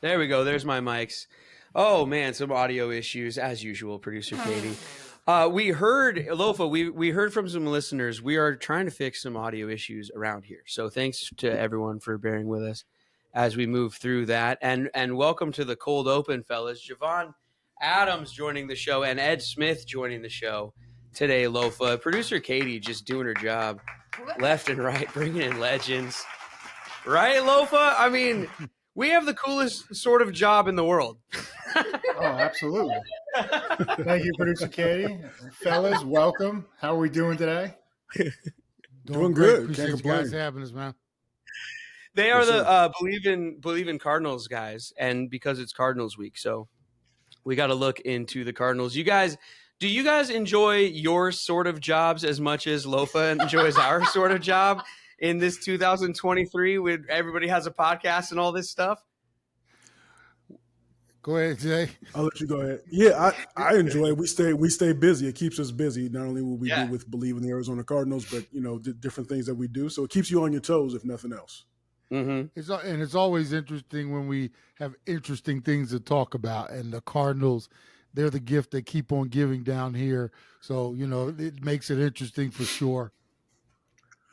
There we go. There's my mics. Oh man, some audio issues as usual, producer Katie. We heard Lofa. We heard from some listeners. We are trying to fix some audio issues around here. So thanks to everyone for bearing with us as we move through that. And welcome to the cold open, fellas. Javon Adams joining the show and Ed Smith joining the show today. Lofa, producer Katie just doing her job left and right, bringing in legends. Right, Lofa? I mean, we have the coolest sort of job in the world. Oh, absolutely. Thank you, producer Katie. Fellas, welcome. How are we doing today? Doing good. Appreciate Can't you guys complain. having us, man. They are Yes, the Bleav in Cardinals guys, and because it's Cardinals week, so we got to look into the Cardinals. Do you guys enjoy your sort of jobs as much as Lofa enjoys our sort of job in this 2023 when everybody has a podcast and all this stuff? Go ahead, Jay. I'll let you go ahead. Yeah, I enjoy it. We stay busy. It keeps us busy. Not only what we do with Bleav in the Arizona Cardinals, but different things that we do. So it keeps you on your toes, if nothing else. Mm-hmm. It's always interesting when we have interesting things to talk about. And the Cardinals, they're the gift they keep on giving down here. So it makes it interesting for sure.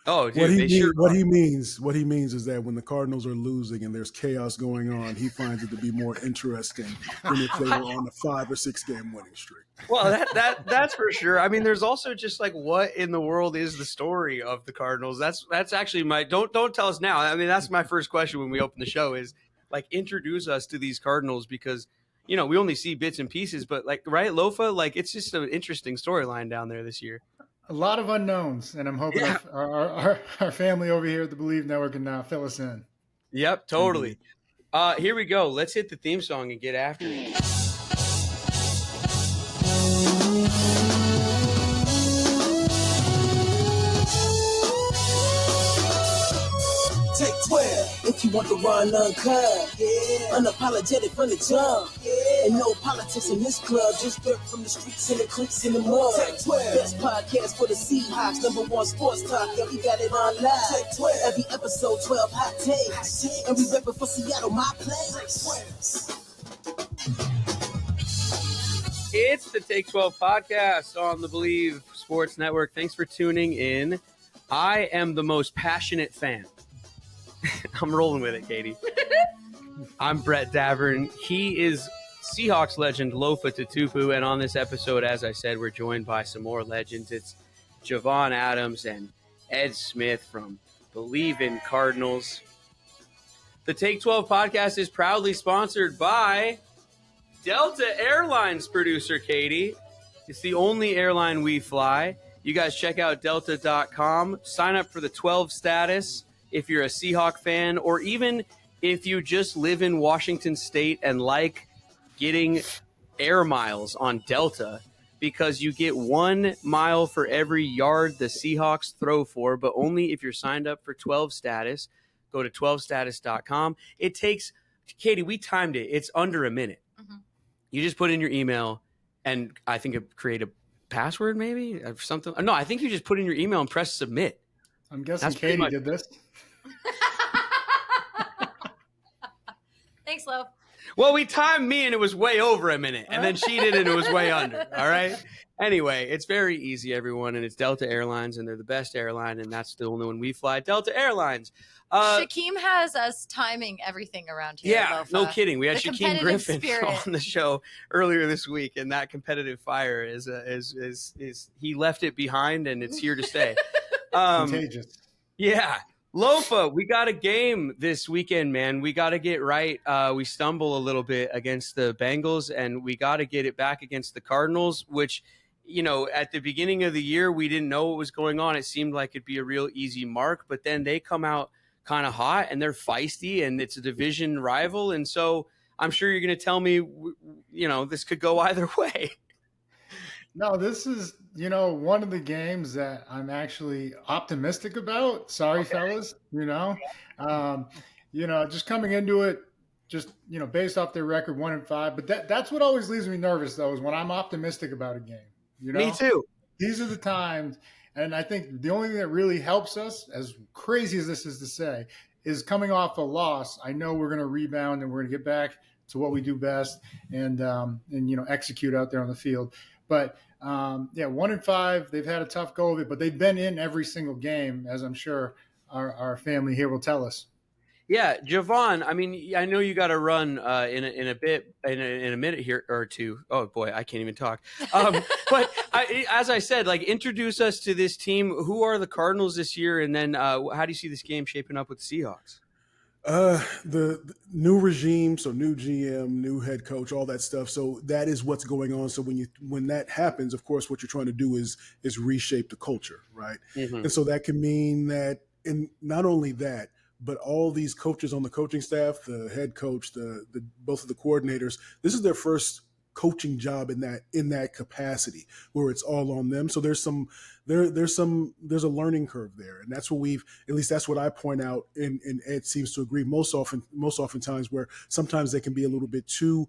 Oh, dude, what he means is that when the Cardinals are losing and there's chaos going on, he finds it to be more interesting than if they were on a 5 or 6 game winning streak. Well, that's for sure. I mean, there's also just like, what in the world is the story of the Cardinals? That's actually my don't tell us now. I mean, that's my first question when we open the show is like, introduce us to these Cardinals, because we only see bits and pieces, but like, right, Lofa, like, it's just an interesting storyline down there this year. A lot of unknowns, and I'm hoping our family over here at the Bleav Network can fill us in. Yep, totally. Here we go. Let's hit the theme song and get after it. Take 12 if you want to run uncut. Yeah. Unapologetic from the jump. Yeah. And no politics in this club. Just dirt from the streets and the creeks in the mud. Take 12. Best podcast for the Seahawks. #1 sports talk. Yeah, we got it on live. Take 12. Every episode, 12 hot takes. And we reppin' for Seattle, my place. It's the Take 12 podcast on the Bleav Sports Network. Thanks for tuning in. I am the most passionate fan. I'm rolling with it, Katie. I'm Brett Davern. He is Seahawks legend Lofa Tatupu, and on this episode, as I said, we're joined by some more legends. It's Javon Adams and Ed Smith from Bleav in Cardinals. The Take 12 podcast is proudly sponsored by Delta Airlines, producer Katie. It's the only airline we fly. You guys check out delta.com. Sign up for the 12 status if you're a Seahawk fan, or even if you just live in Washington State and like getting air miles on Delta, because you get 1 mile for every yard the Seahawks throw for, but only if you're signed up for 12 status. Go to 12status.com. It takes, Katie, we timed it. It's under a minute. Mm-hmm. You just put in your email, and I think create a password maybe or something. No, I think you just put in your email and press submit. I'm guessing Katie did this. Thanks, Lo. Well, we timed me and it was way over a minute, and then she did it and it was way under. All right. Anyway, it's very easy, everyone, and it's Delta Airlines, and they're the best airline, and that's the only one we fly. Delta Airlines. Shaquem has us timing everything around here. Yeah, Lofa. no kidding. We had Shaquem Griffin spirit on the show earlier this week, and that competitive fire is he left it behind, and it's here to stay. Contagious. Yeah. Lofa, we got a game this weekend, man. We got to get right. We stumble a little bit against the Bengals, and we got to get it back against the Cardinals, which, at the beginning of the year, we didn't know what was going on. It seemed like it'd be a real easy mark, but then they come out kind of hot, and they're feisty, and it's a division rival. And so I'm sure you're going to tell me, this could go either way. No, this is, one of the games that I'm actually optimistic about. Sorry, fellas, just coming into it, just, based off their record 1-5. But that's what always leaves me nervous, though, is when I'm optimistic about a game. Me too. These are the times. And I think the only thing that really helps us, as crazy as this is to say, is coming off a loss. I know we're going to rebound and we're going to get back to what we do best and execute out there on the field. But 1-5, they've had a tough go of it, but they've been in every single game, as I'm sure our family here will tell us. Yeah, Javon, I mean, I know you got to run in a minute here or two. Oh, boy, I can't even talk. But as I said, like, introduce us to this team. Who are the Cardinals this year? And then how do you see this game shaping up with the Seahawks? The new regime, so new GM, new head coach, all that stuff. So that is what's going on. So when that happens, of course, what you're trying to do is reshape the culture, right? Mm-hmm. And so that can mean that, and not only that, but all these coaches on the coaching staff, the head coach, the both of the coordinators, this is their first coaching job in that capacity where it's all on them. So there's a learning curve there, and that's what at least that's what I point out, and Ed seems to agree most oftentimes, where sometimes they can be a little bit too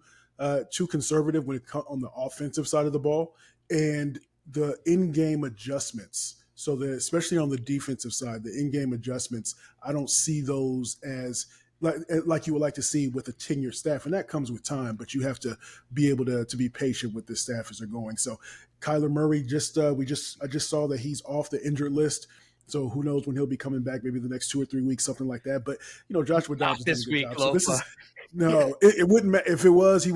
conservative when it comes on the offensive side of the ball, and the in-game adjustments. So especially on the defensive side, the in-game adjustments, I don't see those as like you would like to see with a tenured staff, and that comes with time. But you have to be able to be patient with this staff as they're going. So Kyler Murray, I just saw that he's off the injured list. So who knows when he'll be coming back? Maybe the next 2 or 3 weeks, something like that. But Joshua Dobbs this week, Lofa. So this is it wouldn't matter if it was. He'd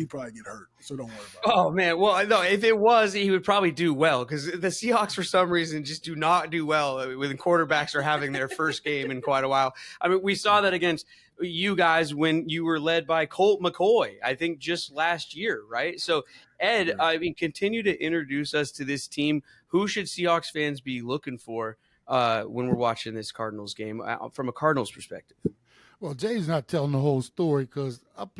probably get hurt. So don't worry about it. Oh man, well no, if it was, he would probably do well because the Seahawks for some reason just do not do well when quarterbacks are having their first game in quite a while. I mean, we saw that against you guys when you were led by Colt McCoy, I think just last year, right? So Ed, I mean, continue to introduce us to this team. Who should Seahawks fans be looking for when we're watching this Cardinals game from a Cardinals perspective? Well, Jay's not telling the whole story because up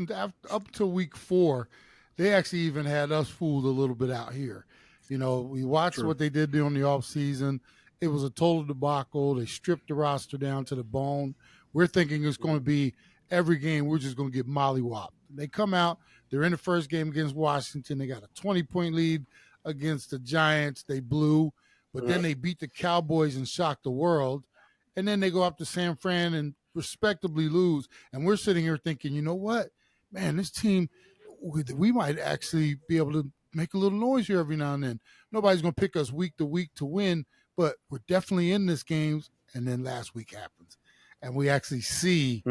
to week 4, they actually even had us fooled a little bit out here. We watched what they did during the offseason. It was a total debacle. They stripped the roster down to the bone. We're thinking it's going to be every game we're just going to get mollywopped. They come out. They're in the first game against Washington. They got a 20-point lead against the Giants. They blew. But then they beat the Cowboys and shocked the world. And then they go up to San Fran and respectably lose. And we're sitting here thinking, you know what? Man, this team, we might actually be able to make a little noise here every now and then. Nobody's going to pick us week to week to win, but we're definitely in this games. And then last week happens. And we actually see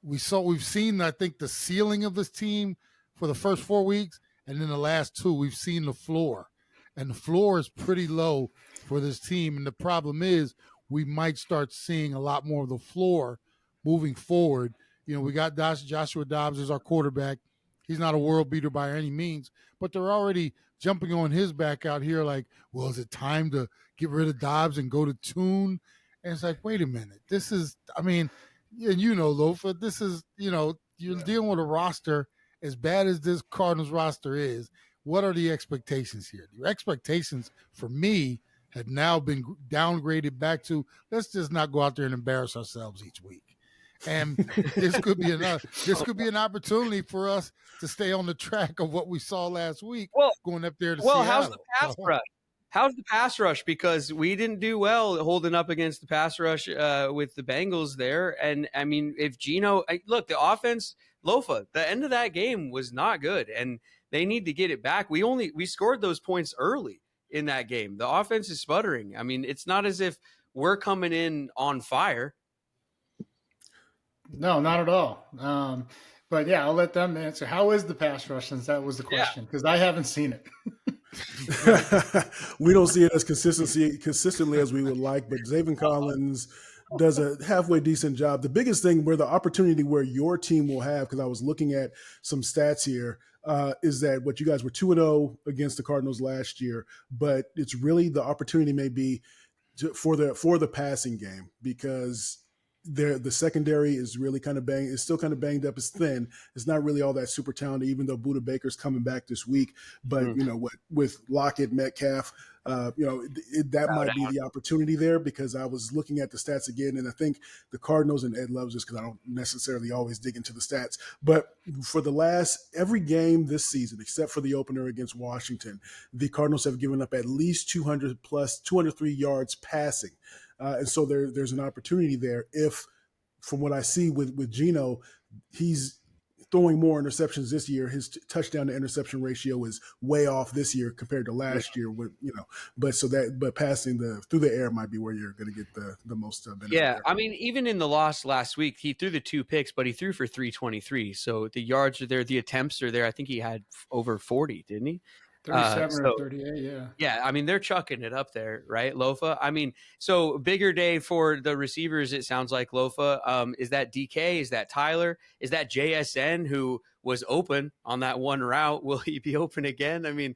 we've seen, I think, the ceiling of this team for the first 4 weeks. And then the last 2, we've seen the floor. And the floor is pretty low for this team. And the problem is we might start seeing a lot more of the floor moving forward. We got Joshua Dobbs as our quarterback. He's not a world beater by any means, but they're already jumping on his back out here like, well, is it time to get rid of Dobbs and go to Tune? And it's like, wait a minute. This is, I mean, and Lofa, this is, you're dealing with a roster as bad as this Cardinals roster is. What are the expectations here? Your expectations for me had now been downgraded back to let's just not go out there and embarrass ourselves each week. And this could be an opportunity for us to stay on the track of what we saw last week going up there to Seattle. How's the pass rush? How's the pass rush? Because we didn't do well holding up against the pass rush with the Bengals there. And, I mean, if Geno – look, the offense, Lofa, the end of that game was not good, and they need to get it back. We scored those points early in that game. The offense is sputtering. I mean, it's not as if we're coming in on fire. No, not at all. But, yeah, I'll let them answer. How is the pass rush, since that was the question? Because I haven't seen it. We don't see it as consistently as we would like, but Zaven Collins does a halfway decent job. The biggest thing where the opportunity where your team will have, because I was looking at some stats here, is that what you guys were 2-0 against the Cardinals last year, but it's really the opportunity may be for the passing game, because the secondary is really still kind of banged up. It's thin. It's not really all that super talented, even though Budda Baker's coming back this week. But with Lockett, Metcalf, that might be the opportunity there, because I was looking at the stats again, and I think the Cardinals, and Ed loves this because I don't necessarily always dig into the stats, but for every game this season, except for the opener against Washington, the Cardinals have given up at least 203 yards passing. And so there's an opportunity there. If, from what I see with Geno, he's throwing more interceptions this year. His touchdown to interception ratio is way off this year compared to last year. With but passing through the air might be where you're going to get the most benefit. Yeah, there. I mean, even in the loss last week, he threw the 2 picks, but he threw for 323. So the yards are there, the attempts are there. I think he had over 40, didn't he? 37 or 38, yeah. Yeah, I mean, they're chucking it up there, right, Lofa? I mean, so bigger day for the receivers, it sounds like, Lofa. Is that DK? Is that Tyler? Is that JSN, who was open on that one route? Will he be open again? I mean,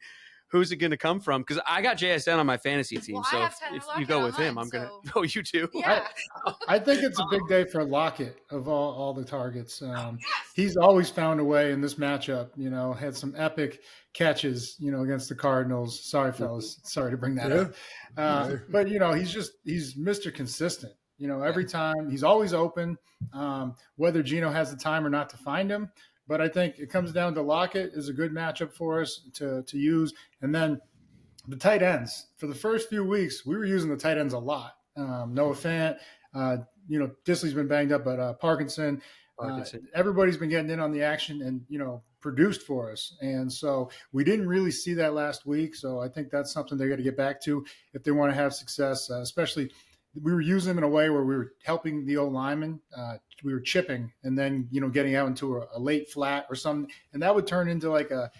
who's it going to come from? Because I got JSN on my fantasy team. Well, so if you go with him, I'm going to – oh, you too? Yeah. I think it's a big day for Lockett of all the targets. He's always found a way in this matchup, had some epic catches, against the Cardinals. Sorry, fellas. Sorry to bring that up. But, he's Mr. Consistent. Every time he's always open, whether Geno has the time or not to find him. But I think it comes down to Lockett is a good matchup for us to use. And then the tight ends. For the first few weeks, we were using the tight ends a lot. Noah Fant, Disley's been banged up, but Parkinson. Everybody's been getting in on the action and, produced for us. And so we didn't really see that last week. So I think that's something they got to get back to if they want to have success, especially – we were using them in a way where we were helping the O-lineman. We were chipping and then, getting out into a late flat or something. And that would turn into like a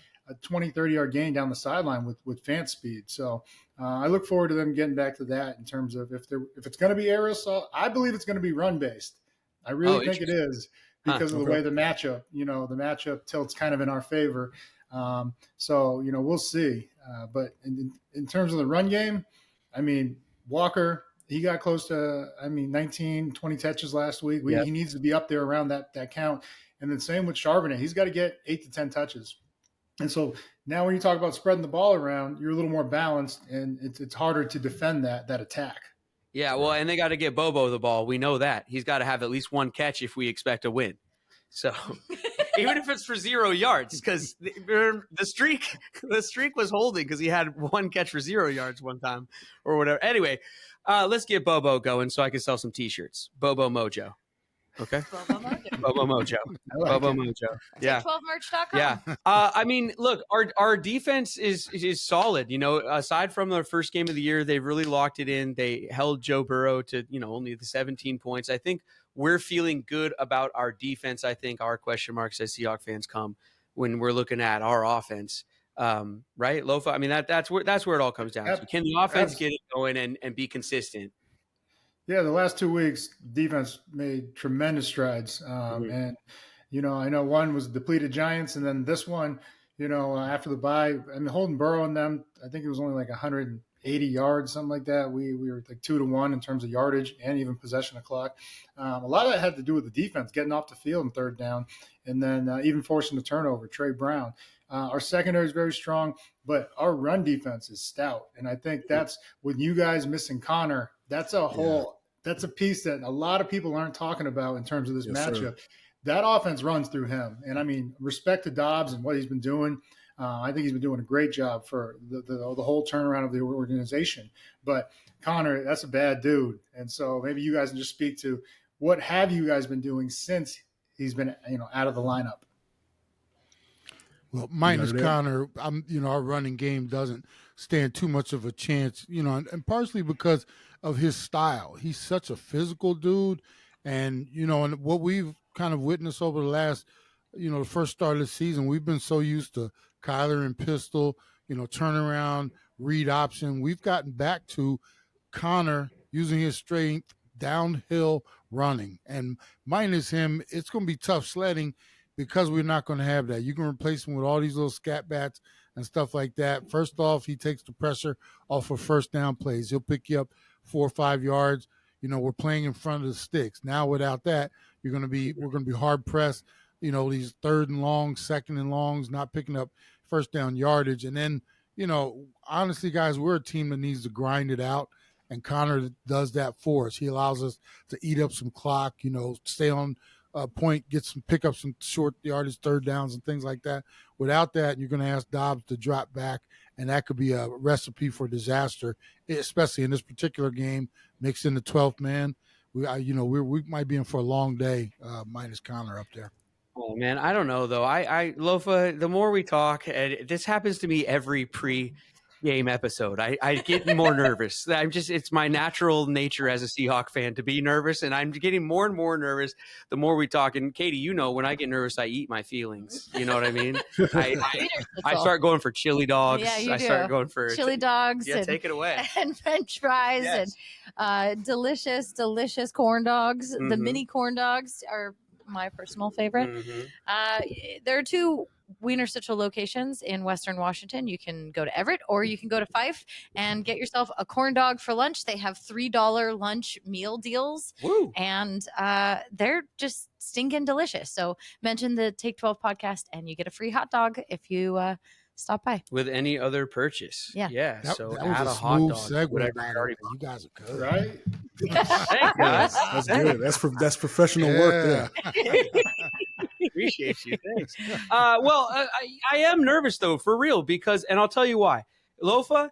20, 30-yard gain down the sideline with Fant speed. So I look forward to them getting back to that in terms of if it's going to be aerial assault. I believe it's going to be run-based. I really think it is because of the way the matchup tilts kind of in our favor. So we'll see. But in terms of the run game, I mean, Walker – he got close to, 19, 20 touches last week. He needs to be up there around that count. And then same with Charbonnet. He's got to get 8 to 10 touches. And so now when you talk about spreading the ball around, you're a little more balanced, and it's harder to defend that attack. Yeah, well, and they got to get Bobo the ball. We know that. He's got to have at least one catch if we expect a win. So even if it's for 0 yards, because the streak was holding because he had one catch for 0 yards one time or whatever. Anyway, let's get Bobo going so I can sell some T-shirts. Bobo Mojo. Okay. Bobo Mojo. Bobo Mojo. Bobo Mojo. Yeah. 12merch.com. Yeah. I mean, look, our defense is solid. Aside from the first game of the year, they've really locked it in. They held Joe Burrow to, only the 17 points. I think we're feeling good about our defense. I think our question marks as Seahawks fans come when we're looking at our offense. Right, Lofa? I mean, that's where it all comes down to. Can the offense get it going and be consistent? Yeah, the last 2 weeks, defense made tremendous strides. And, I know one was depleted Giants, and then this one, after the bye, holding Burrow and them, I think it was only like 180 yards, something like that. We were like 2-1 in terms of yardage and even possession of clock. A lot of that had to do with the defense, getting off the field in third down, and then even forcing the turnover, Trey Brown. Our secondary is very strong, but our run defense is stout. And I think that's with you guys missing Connor, that's a piece that a lot of people aren't talking about in terms of this matchup. Sir. That offense runs through him. And respect to Dobbs and what he's been doing. I think he's been doing a great job for the whole turnaround of the organization. But Connor, that's a bad dude. And so maybe you guys can just speak to what have you guys been doing since he's been, out of the lineup. Well, minus Connor, our running game doesn't stand too much of a chance, and partially because of his style. He's such a physical dude. And, and what we've kind of witnessed over the last, the first start of the season, we've been so used to Kyler and pistol, turnaround, read option. We've gotten back to Connor using his strength, downhill running. And minus him, it's going to be tough sledding because we're not going to have that. You can replace him with all these little scat bats and stuff like that. First off, he takes the pressure off of first down plays. He'll pick you up 4 or 5 yards. We're playing in front of the sticks. Now without that, we're going to be hard pressed. These third and longs, second and longs, not picking up first down yardage. And then, honestly, guys, we're a team that needs to grind it out. And Connor does that for us. He allows us to eat up some clock, stay on point, pick up some short yardage, third downs, and things like that. Without that, you're going to ask Dobbs to drop back, and that could be a recipe for disaster, especially in this particular game. Mix in the 12th man. We might be in for a long day, minus Connor up there. Oh man, I don't know though. I Lofa, the more we talk, and this happens to me every pre-game episode, I get more nervous. It's my natural nature as a Seahawk fan to be nervous, and I'm getting more and more nervous the more we talk. And Katie, when I get nervous, I eat my feelings. You know what I mean? I start going for chili dogs. Yeah, you I do. start going for chili dogs. Yeah, take it away. And French fries Yes. and delicious corn dogs. The Mhm. mini corn dogs are my personal favorite. Mhm. There are 2 Wiener Schnitzel locations in Western Washington. You can go to Everett or you can go to Fife and get yourself a corn dog for lunch. They have $3 lunch meal deals. Woo. And they're just stinking delicious. So mention the Take 12 podcast and you get a free hot dog if you stop by. With any other purchase. Yeah. Yeah. That so was add a a hot smooth dog. segue. Whatever by you the already way. You guys are good. Right? Thanks, guys. That's good. That's professional work there. Appreciate you. Thanks. I am nervous though, for real, because, and I'll tell you why. Lofa,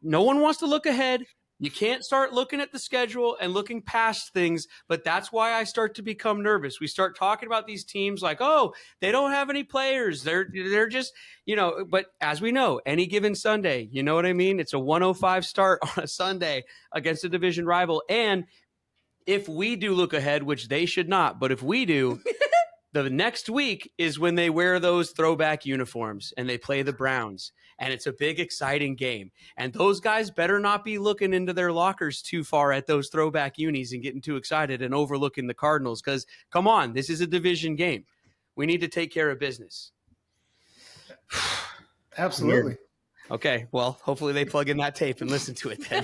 no one wants to look ahead. You can't start looking at the schedule and looking past things, but that's why I start to become nervous. We start talking about these teams like, oh, they don't have any players. They're just, but as we know, any given Sunday, you know what I mean? It's a 105 start on a Sunday against a division rival. And if we do look ahead, which they should not, but if we do, the next week is when they wear those throwback uniforms and they play the Browns. And it's a big, exciting game. And those guys better not be looking into their lockers too far at those throwback unis and getting too excited and overlooking the Cardinals. Because, come on, this is a division game. We need to take care of business. Absolutely. Okay, well, hopefully they plug in that tape and listen to it then.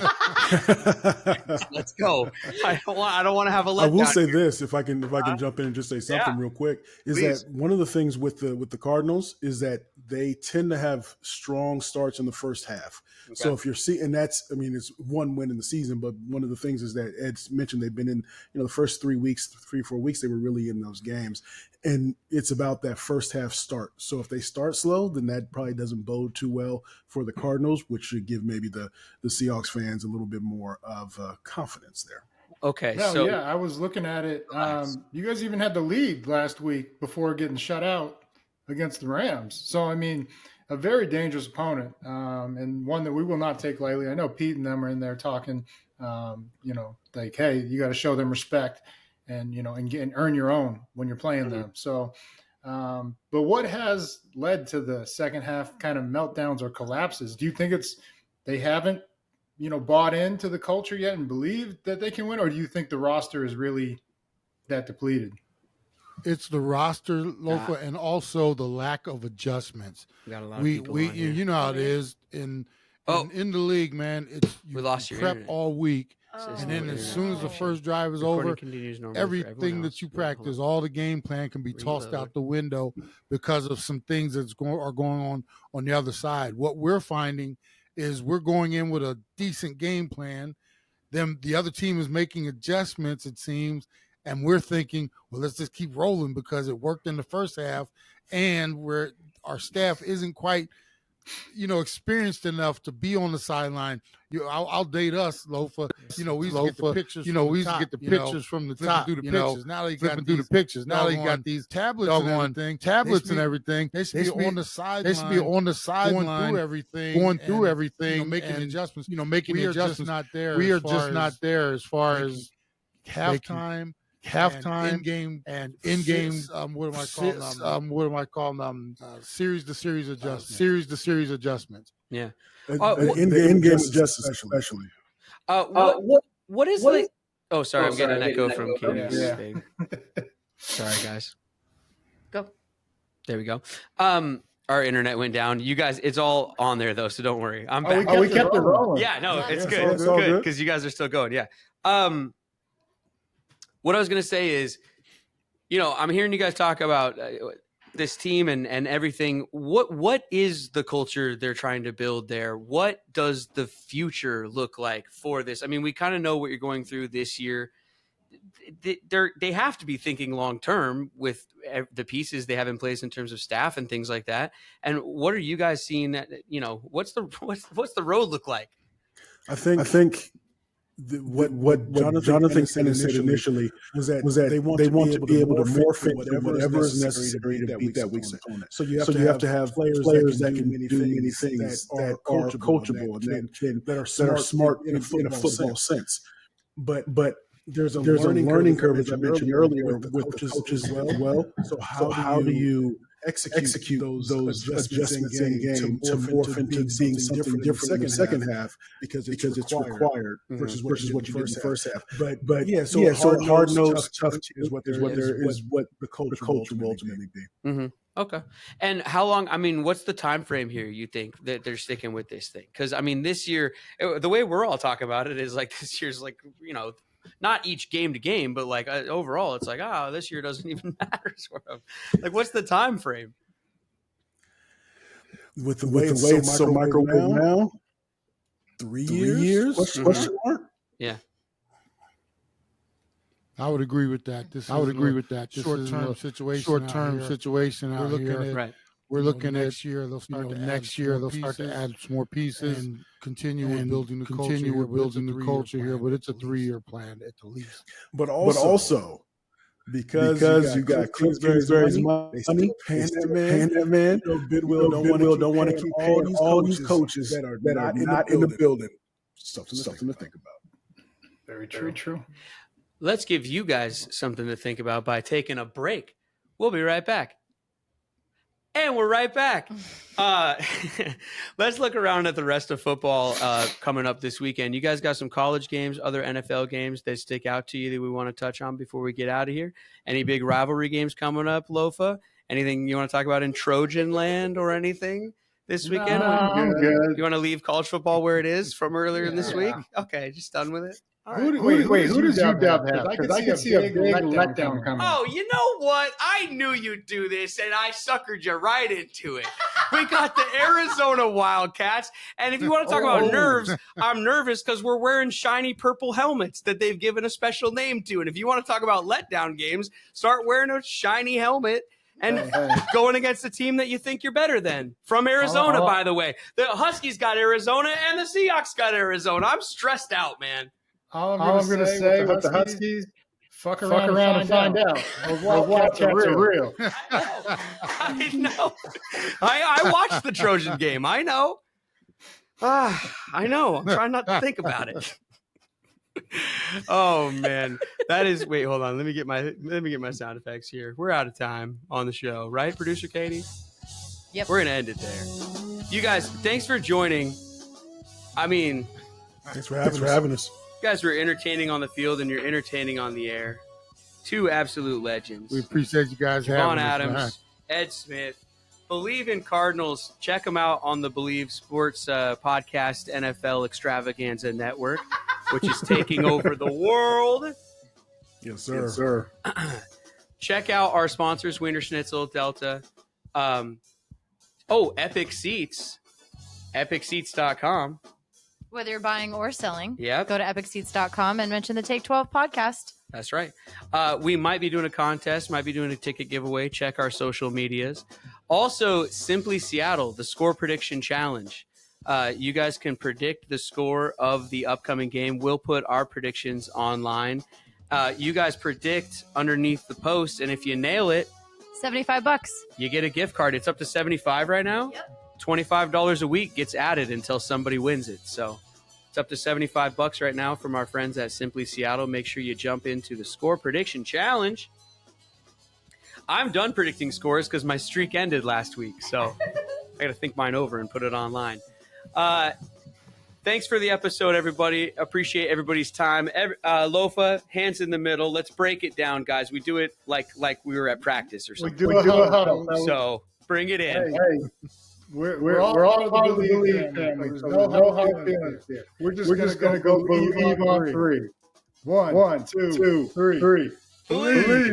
Let's go. I don't want to have a letdown. I will say this, if I can jump in and just say something real quick, is Please. that one of the things with the Cardinals is that they tend to have strong starts in the first half. Okay. So if you're seeing, and it's one win in the season, but one of the things is that Ed's mentioned they've been in, the first 3 weeks, 3-4 weeks, they were really in those games. And it's about that first half start. So if they start slow, then that probably doesn't bode too well for the Cardinals, which should give maybe the Seahawks fans a little bit more of confidence there. Okay. No, so yeah, I was looking at it. You guys even had the lead last week before getting shut out against the Rams. So, I mean, a very dangerous opponent, and one that we will not take lightly. I know Pete and them are in there talking, like, hey, you got to show them respect and earn your own when you're playing them. So, but what has led to the second half kind of meltdowns or collapses? Do you think they haven't, bought into the culture yet and believe that they can win, or do you think the roster is really that depleted? It's the roster, Lofa, and also the lack of adjustments. we got a lot of people on here. You know how it is in the league, man. We lost your prep internet. all week, Oh. and then as Internet. soon as the first drive is Recording over, continues normally for everyone everything else. that you Wait, hold practice, on. all the game plan can be tossed Reload. out the window because of some things are going on the other side. What we're finding is we're going in with a decent game plan. Then the other team is making adjustments, it seems, and we're thinking, well, let's just keep rolling because it worked in the first half, and our staff isn't quite, experienced enough to be on the sideline. I'll date us, Lofa. We used to get the pictures. We used to get the pictures from the top. Through the pictures. Now they got through the pictures. Now they got these tablets and everything. They should be on the sideline. They should be on the sideline, going through everything, making adjustments. Making adjustments. Not there. We are just not there as far as halftime, in-game, and in-game. What am I calling them? Series to series adjustments. Series to series adjustments. Yeah. In-game adjustments, especially. What is like? Oh, sorry, I'm getting an echo from Katie's Yeah. thing. Sorry, guys. Go. There we go. Our internet went down. You guys, it's all on there though, so don't worry. I'm back. We kept it rolling. Yeah, no, it's Yeah, good. it's It's all good good. because you guys are still going. Yeah. What I was gonna say is, I'm hearing you guys talk about this team and everything. What is the culture they're trying to build there? What does the future look like for this? I mean, we kind of know what you're going through this year. they have to be thinking long term with the pieces they have in place in terms of staff and things like that. And what are you guys seeing? That what's the road look like? I think what Jonathan said initially was that they want to be able to morph into whatever is necessary to beat that week's opponent. So you have to have players that can do many things that are coachable and that are smart in a football sense. But there's a learning curve, as I mentioned earlier, with the coaches as well. So how do you execute those adjustments in game to morph into being something different in the second half because it's required versus what you did in the first half. But so hard-nosed, tough is what the culture will ultimately be. Mm-hmm. Okay. And how long? I mean, what's the time frame here? You think that they're sticking with this thing? Because I mean, this year, the way we're all talking about it is like this year's like not each game to game, but like overall, it's like this year doesn't even matter. Sort of like, what's the time frame? With the way it's so microwave now, 3 years? Question mark? Yeah. I would agree with that. This short-term situation out here. Right. We're looking at next year. They'll start to add some more pieces and continue building the culture here. But it's a 3-year plan at the least. But also because you got Kingsbury's money, paying that man. Bidwell don't want to keep paying all these coaches that are not in the building. Something to think about. Very true. Let's give you guys something to think about by taking a break. We'll be right back. And we're right back. Let's look around at the rest of football coming up this weekend. You guys got some college games, other NFL games that stick out to you that we want to touch on before we get out of here? Any big rivalry games coming up, Lofa? Anything you want to talk about in Trojan land or anything this weekend? No, I'm good. You want to leave college football where it is from earlier this week? Okay, just done with it? Who does UW have? Because I can see a big letdown coming. Oh, you know what? I knew you'd do this, and I suckered you right into it. We got the Arizona Wildcats, and if you want to talk about nerves, I'm nervous because we're wearing shiny purple helmets that they've given a special name to. And if you want to talk about letdown games, start wearing a shiny helmet and going against a team that you think you're better than. From Arizona, by the way. The Huskies got Arizona, and the Seahawks got Arizona. I'm stressed out, man. All I'm going to say with the Huskies, fuck around and find out. Those Wildcats are real. I know. I watched the Trojan game. I know. I know. I'm trying not to think about it. Oh man, that is. Wait, hold on. Let me get my sound effects here. We're out of time on the show, right, producer Katie? Yep. We're gonna end it there. You guys, thanks for joining. I mean, thanks for having us. You guys were entertaining on the field, and you're entertaining on the air. Two absolute legends. We appreciate you guys having us. Javon Adams, Ed Smith. Bleav in Cardinals. Check them out on the Bleav Sports Podcast NFL Extravaganza Network, which is taking over the world. Yes, sir. Check out our sponsors, Wiener Schnitzel, Delta. Epic Seats. EpicSeats.com. Whether you're buying or selling, Yep. go to EpicSeats.com and mention the Take 12 podcast. That's right. We might be doing a contest, might be doing a ticket giveaway. Check our social medias. Also, Simply Seattle, the score prediction challenge. You guys can predict the score of the upcoming game. We'll put our predictions online. You guys predict underneath the post, and if you nail it, $75. you get a gift card. It's up to $75 right now. Yep. $25 a week gets added until somebody wins it. So it's up to $75 right now from our friends at Simply Seattle. Make sure you jump into the score prediction challenge. I'm done predicting scores because my streak ended last week. So I got to think mine over and put it online. Thanks for the episode, everybody. Appreciate everybody's time. Lofa, hands in the middle. Let's break it down, guys. We do it like we were at practice or something. We do a huddle. So bring it in. Hey. We're all part of the Bleav family. There's no hard feelings here. We're just going to go Bleav on three. One, two, three. Bleav.